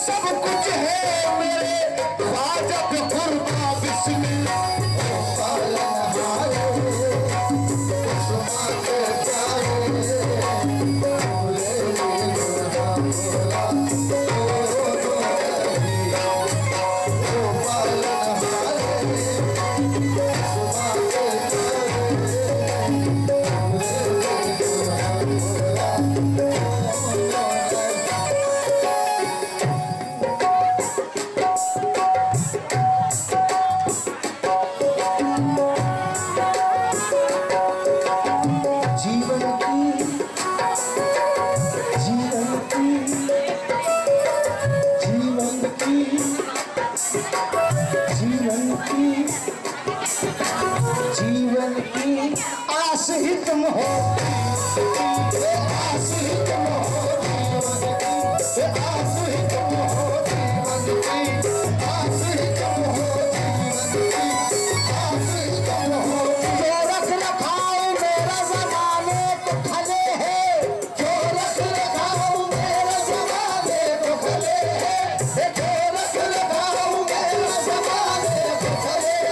सब कुछ है मेरे ख्वाजा पे कुर्बा बिस्मिल्लाह। जीवन की आस ही तुम हो, आस ही तुम हो जीवन की, आस ही तुम हो जीवन की, आस ही तुम हो जीवन की, आस ही तुम हो। जो रख रखाओ मेरा ज़माने को खले है, जो रख रखाओ मेरा ज़माने को खले है, जो रख रखाओ मेरा ज़माने को खले है।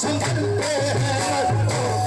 संभलते हैं ओ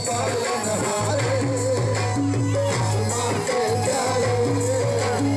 पालनहारे इस माँ के प्यारे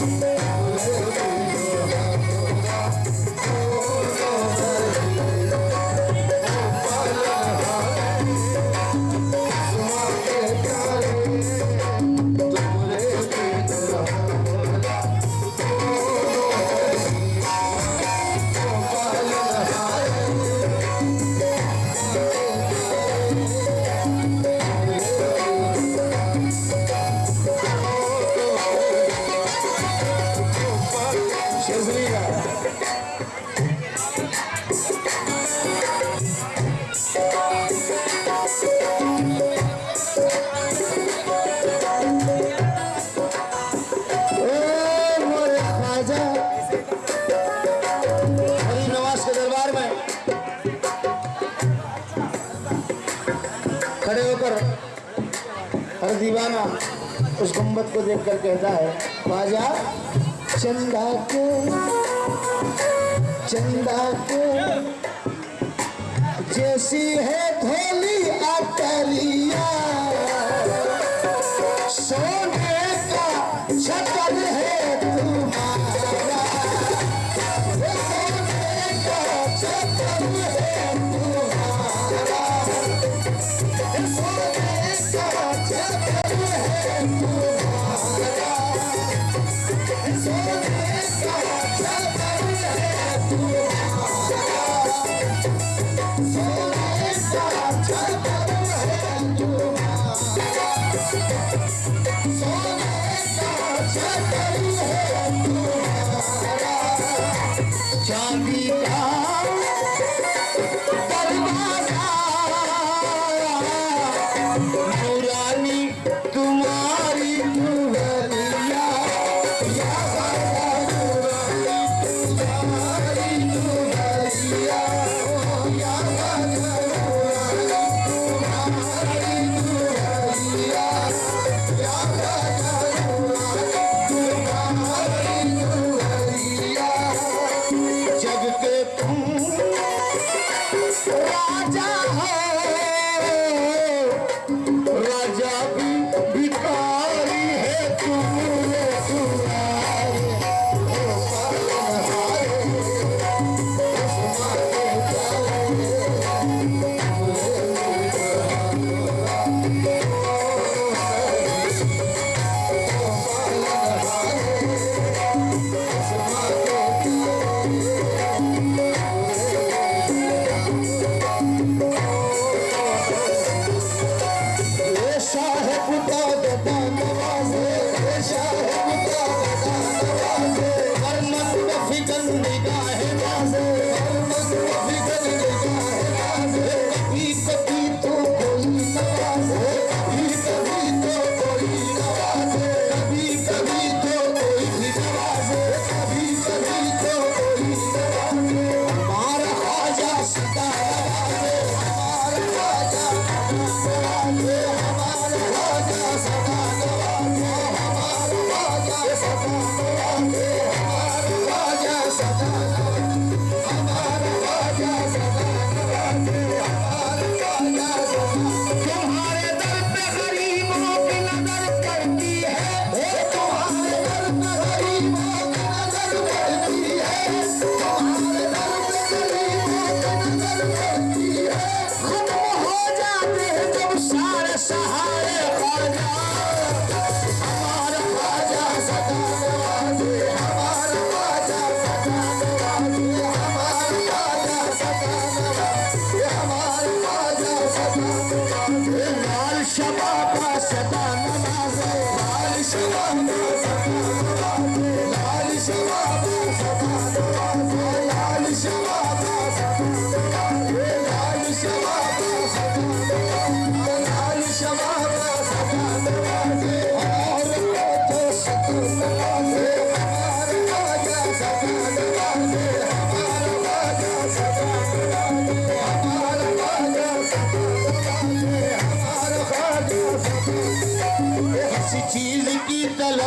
खड़े होकर हर दीवाना उस गुम्बद को देखकर कहता है बाजा चंदा के जैसी है धोली अटलिया सोने का छतर है तुम्हारा सोने का छतर है तुम्हारा सोने का छतर है तुम्हारा सोने का छतर है तुम्हारा सोने का छतर है तुम्हारा सोने का छतर है तुम्हारा चांदी का दरवाजा नूरानी तुम्हारी दुल्हनिया या बाबा नूरानी तुम्हारी दुल्हनिया या बाबा नूरानी तुम्हारी दुल्हनिया या बाबा नूरानी तुम्हारी दुल्हनिया जग के तुम राजा हो राजा भी भिखारी है तुम दुआरी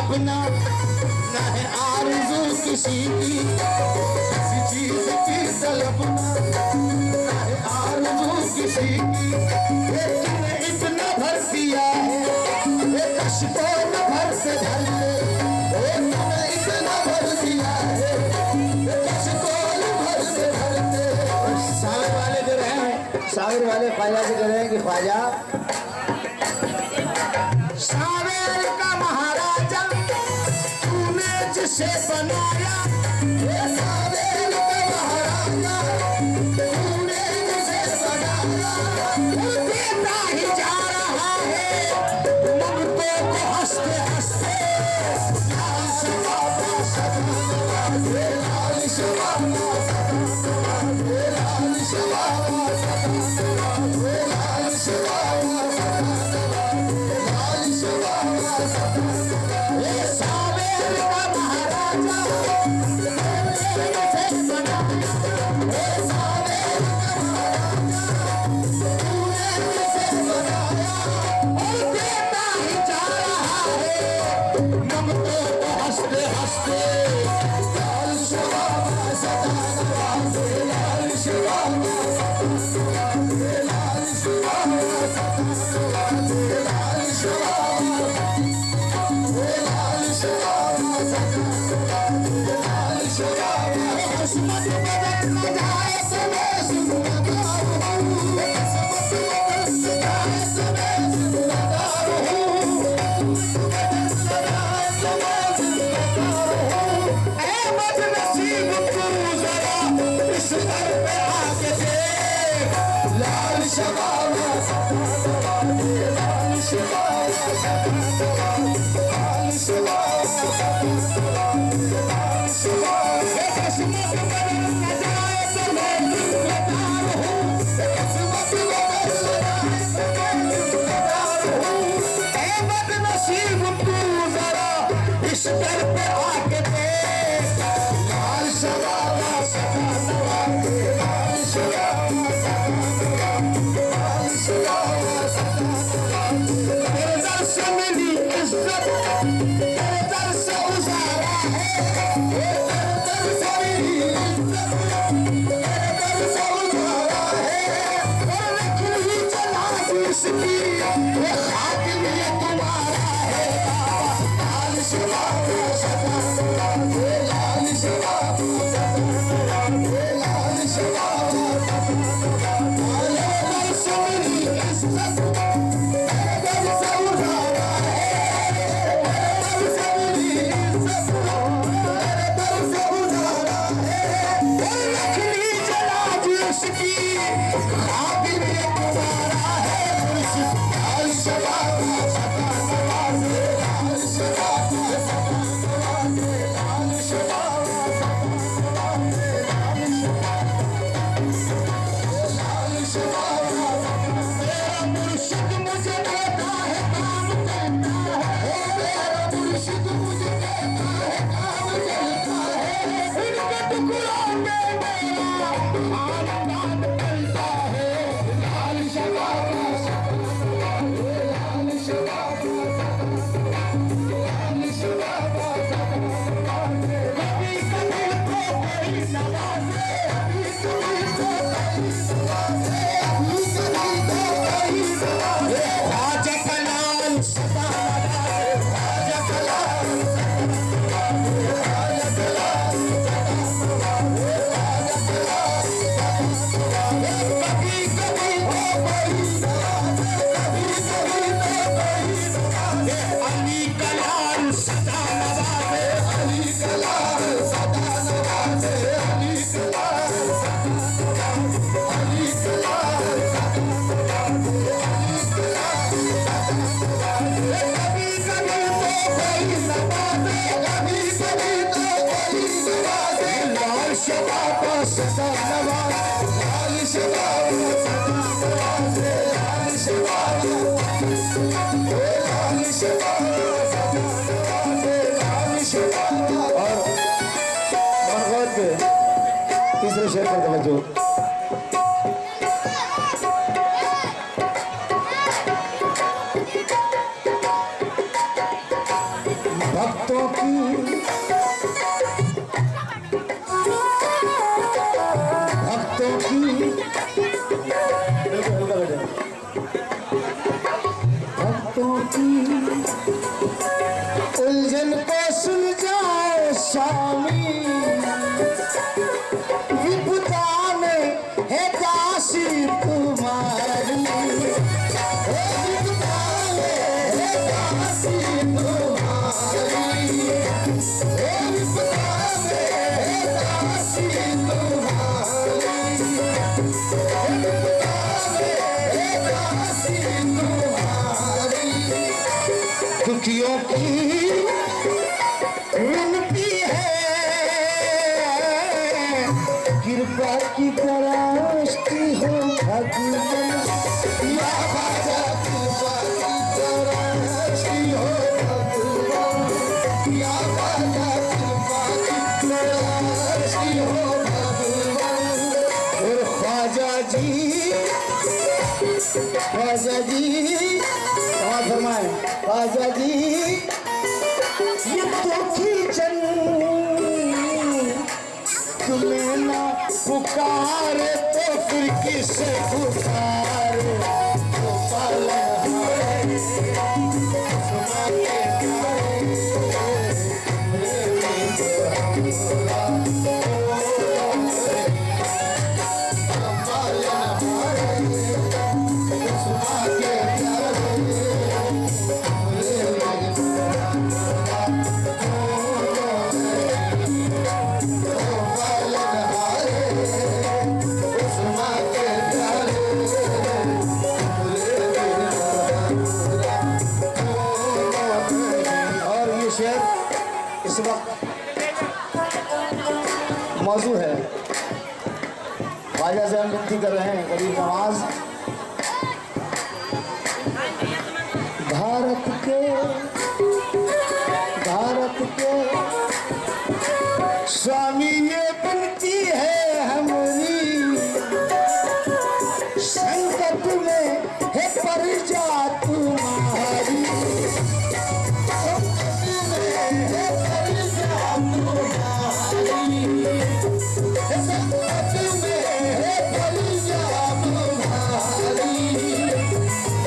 अपना न है आरज़ू किसी की, किसी चीज की तलबना न है आरज़ू किसी की। ये तूने इतना भर दिया है ये कष्टों में भर से भरते, ये तूने इतना भर दिया है ये कष्टों में भर से भरते। सागर वाले जो रहे, सागर वाले ख्वाजा से कह रहे हैं कि ख्वाजा सावेर का महाराजा तूने जिसे बनाया, ये सावेर का महाराजा तूने जिसे बनाया, वो देता ही जा रहा है ममतों को हंसते हंसते। लाल शबाबा सदाबहार, लाल शबाबा सदाबहार, लाल शबाबा सदाबहार, लाल शबाबा सदाबहार। ये सावेर का महाराजा तूने जिसे बनाया, ये सावेर का महाराजा तूने जिसे बनाया, और देता ही जा रहा है ममतों को हंसते हंसते। लाल शबाबा सदाबहार, लाल शबाबा सदाबहार, लाल शबाबा सदाबहार, लाल शबाबा, लाल शबाबा सदाबहार, लाल शबाबा। किस्मत बदल न जाए तो मैं जिम्मेदार हूँ, किस्मत बदल न जाए तो मैं जिम्मेदार हूँ, किस्मत बदल न जाए तो मैं जिम्मेदार हूँ। ऐ बदनसीब तू जरा इस घर पे आके देख। लाल शबाबा सदाबहार, लाल शबाबा सदाबहार, लाल शबाबा सदाबहार, लाल शबाबा। किस्मत बदल न जाए तो मैं जिम्मेदार हूँ, किस्मत बदल न जाए तो मैं जिम्मेदार हूँ। ऐ बदनसीब तू जरा इस घर पे आके देख। लाल शबाबा सदाबहार, लाल शबाबा सदाबहार, लाल शबाबा सदाबहार। तेरे दर से मिली इज्जत, तेरे दर से उजाला है, तेरे दर से मिली इज्जत, तेरे दर से उजाला है। और रखी चला जिसकी ये खातिम ये तुम्हारा है बाबा। लाल शबाबा सदाबहार, लाल शबाबा सदाबहार, लाल शबाबा सदाबहार। तेरे दर से मिली इज्जत, तेरे दर से उजाला है, तेरे दर से मिली इज्जत, तेरे दर से उजाला है। और रखनी चला जिसकी खातिम ये तुम्हारा है मुर्शिद। लाल शबाबा सदाबहार, लाल शबाबा सदाबहार, लाल शबाबा सदाबहार, लाल शबाबा। मेरा मुर्शिद मुझे कहता है काम करता है, मेरा मुर्शिद मुझे कहता है काम चलता है। इनके टुकड़ों में मेरा खानदान पलता है। लाल शबाबा सदाबहार, लाल शबाबा सदाबहार, लाल शबाबा सदाबहार। कभी कभी तो कोई नवाज़े, कभी कभी तो कोई नवाज़े, कभी कभी तो कोई नवाज़े। ख्वाजा का लाल सदाबहार, ख्वाजा का लाल सदाबहार, ख्वाजा का लाल सदाबहार, ख्वाजा का लाल सदाबहार। कभी कभी तो कोई नवाज़े, कभी कभी तो कोई नवाज़े। अली का लाल सदाबहार, अली का लाल सदाबहार, अली का लाल सदाबहार, अली का लाल सदाबहार, अली का लाल सदाबहार। कभी कभी तो कोई नवाज़े, कभी कभी तो कोई नवाज़े। लाल शबाबा सदाबहार, लाल शबाबा सदाबहार, लाल शबाबा, लाल शबाबा सदाबहार, लाल शबाबा। और गौर पे तीसरे शेर पर तवज्जो। भक्त स्वामी विपुता में है दासी तुम्हारी, विपुता में है दासी तुम्हारी, विपुता में है दासी तुम्हारी, विपुता में है दासी तुम्हारी। दुखियों की विनती है कृपा की दृष्टि हो भगवान, या बाजा कृपा की दृष्टि हो भगवान, या बाजा कृपा की दृष्टि हो भगवान। और ख्वाजा जी फरमाए, ख्वाजा जी ये दुखी जन तुम्हें ना पुकारे तो फिर किसे पुकारे, तो पालनहारे तुम्हारे प्यारे इस वक्त मौजू है। ख्वाजा से हम विनती कर रहे हैं गरीब नवाज, भारत के स्वामी ये विनती है हमारी, संकट में है परिजा तुम्हारी,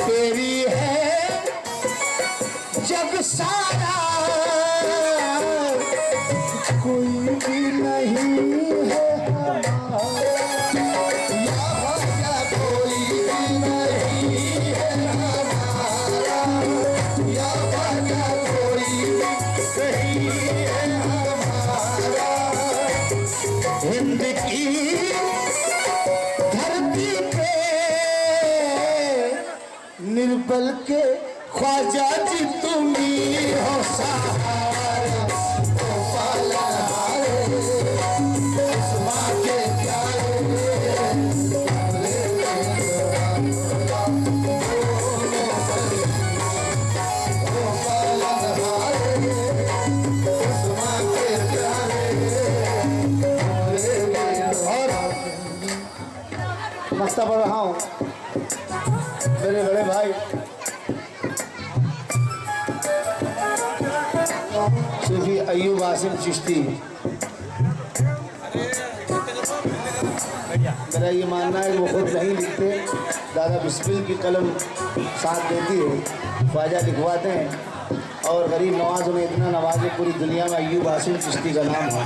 तेरी है जग सारा कोई भी नहीं है हमारा, या भैया कोई भी नहीं है हमारा, या भैया कोई नहीं है हमारा। हिंद की धरती पे निर्बल के ख्वाजा जी तुम ही हो सहारा, तो पालनहारे माँ के प्यारे, तो पालनहारे माँ के प्यारे। और मस्ता पढ़ रहा हूँ मेरे बड़े भाई सूफी अय्यूब आसिम चिश्ती। मेरा ये मानना है वो खुद नहीं लिखते, दादा बिस्मिल की कलम साथ देती है, ख्वाजा लिखवाते हैं और गरीब नवाज उन्हें इतना नवाजे पूरी दुनिया में अय्यूब आसिम चिश्ती का नाम है।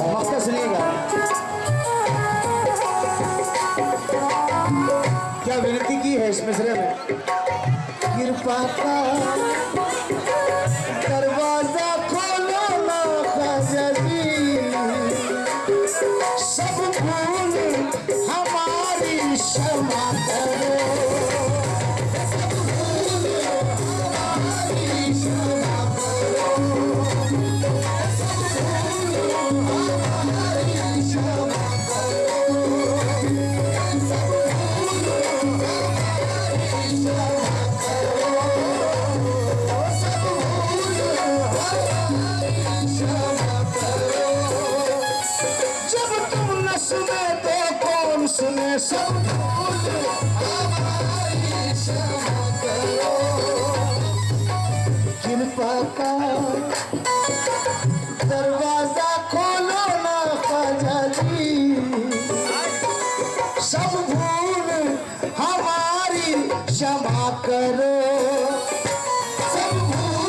मक्का सुनिएगा क्या विनती की है इस मिसरे में। कृपा का दरवाजा खोलो ना ख्वाजा जी, सब भूल हमारी क्षमा करो, सब भूल हमारी क्षमा करो, सब भूल हमारी क्षमा करो, सब भूल हमारी क्षमा सुने, सब भूल हमारी क्षमा करो। कृपा का दरवाजा खोलो ना ख्वाजा जी, सब भूल हमारी क्षमा करो, सब भूल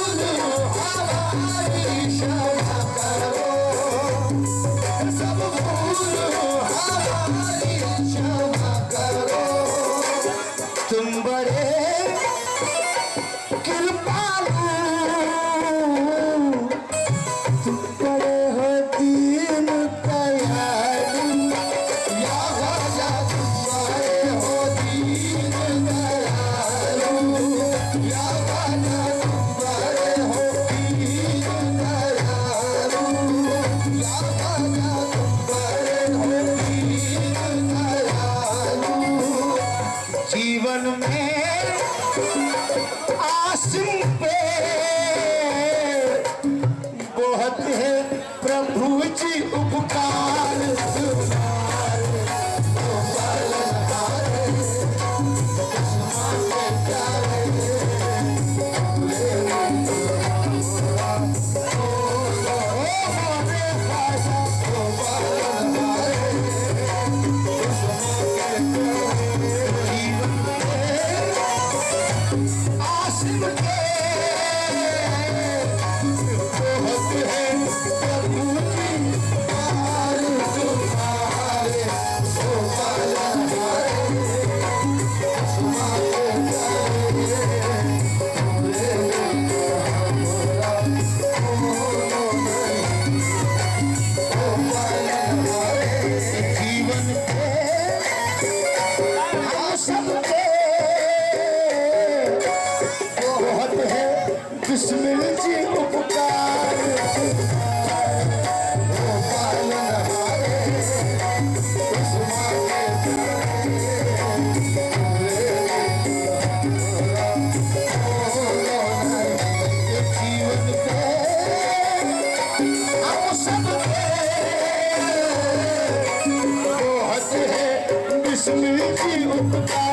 बिस्मिल जी उपकार वो पालन हारे उस माँ के जीवन पे हम सब बहुत है बिस्मिल जी उपकार